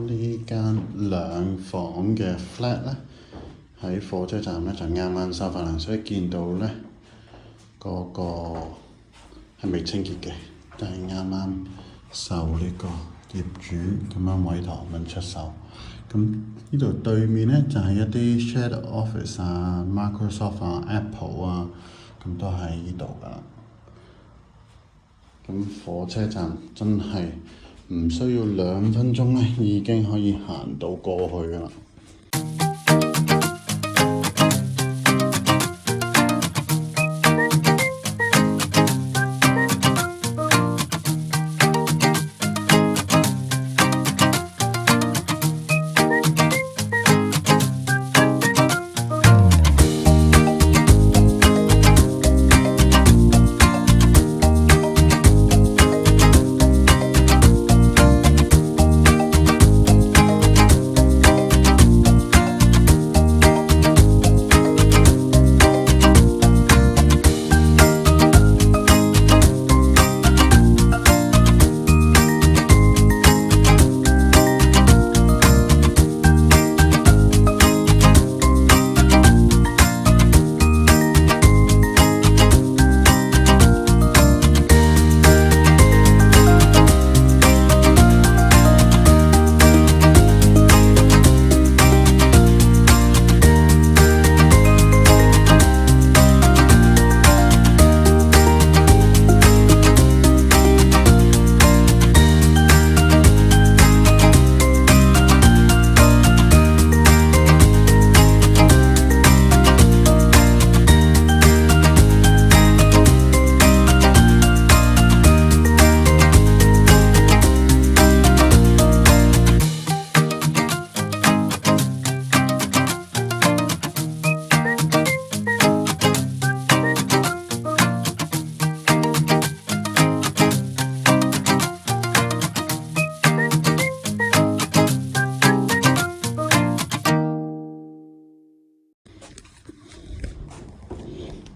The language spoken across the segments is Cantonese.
呢間兩房嘅 flat 咧，喺火車站咧就啱啱收返嚟，所以見到咧嗰個係未清潔嘅，但係啱啱受呢個業主咁樣委託咁出售。咁呢度對面咧就係一啲 shared office 啊、Microsoft 啊、Apple 啊，咁都喺呢度㗎。咁火車站真係唔需要2分鐘咧，已經可以行到過去㗎啦。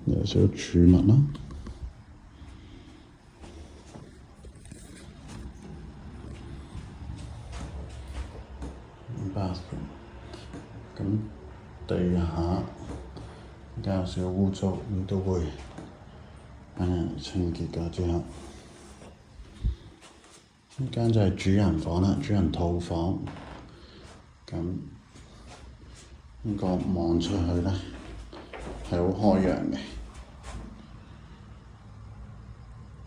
有少少儲物啦，bathroom， 咁地下較少污糟，咁都會幫人清潔㗎。之後呢間就係主人房啦，主人套房。咁呢個望出去咧係好開揚嘅。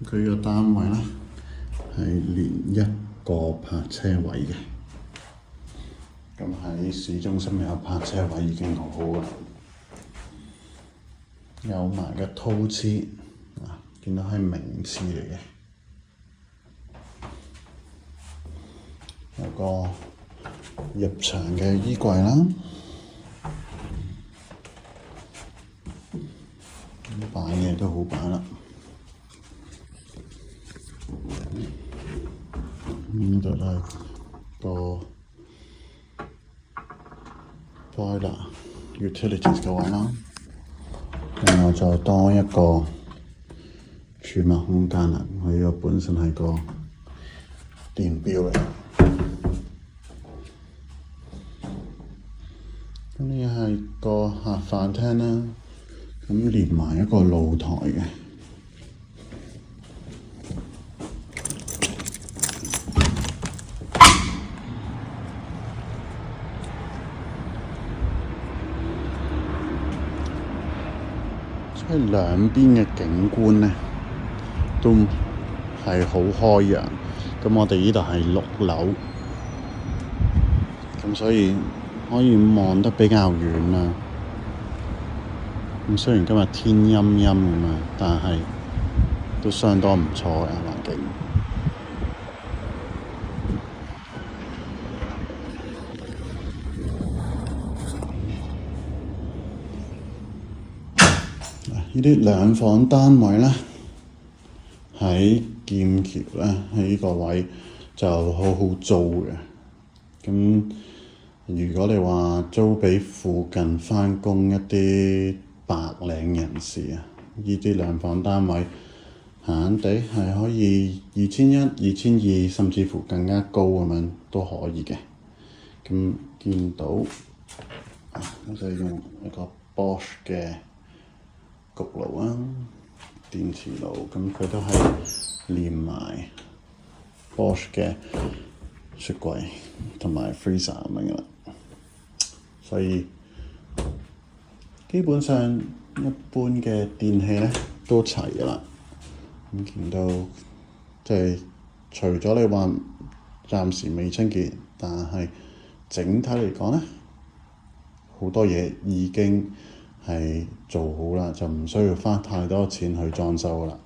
佢個單位咧係連一個泊車位嘅，咁喺市中心有泊車位已經好好㗎啦。有埋個套廁，見到係明廁嚟嘅，有個入場嘅衣櫃啦，擺嘢都好擺啦。呢度都係個 boiler utilities 嘅位啦，另外就多一個儲物空間啦。佢呢個本身係個電錶嚟。咁呢係個客飯廳啦，咁連埋一個露台嘅。所以兩邊嘅景觀咧都係好開揚。咁我哋呢度係6樓，咁所以可以望得比較遠啦。咁雖然今日天陰陰咁樣，但係都相當唔錯嘅環境。呢啲兩房單位咧，喺劍橋咧，喺呢個位就好好租嘅。咁如果你話租俾附近返工一啲白領人士啊，呢啲兩房單位閒閒地係可以2100、2200，甚至乎更加高咁樣都可以嘅。咁見到我就用一個 Bosch 嘅焗爐啊，電磁爐，咁佢都係連埋 Bosch 嘅雪櫃同埋 freezer 咁樣啦，所以基本上一般嘅電器咧都齊㗎啦。咁見到即係除咗你話暫時未清潔，但係整體嚟講咧，好多嘢已經係做好啦，就唔需要花太多錢去裝修啦。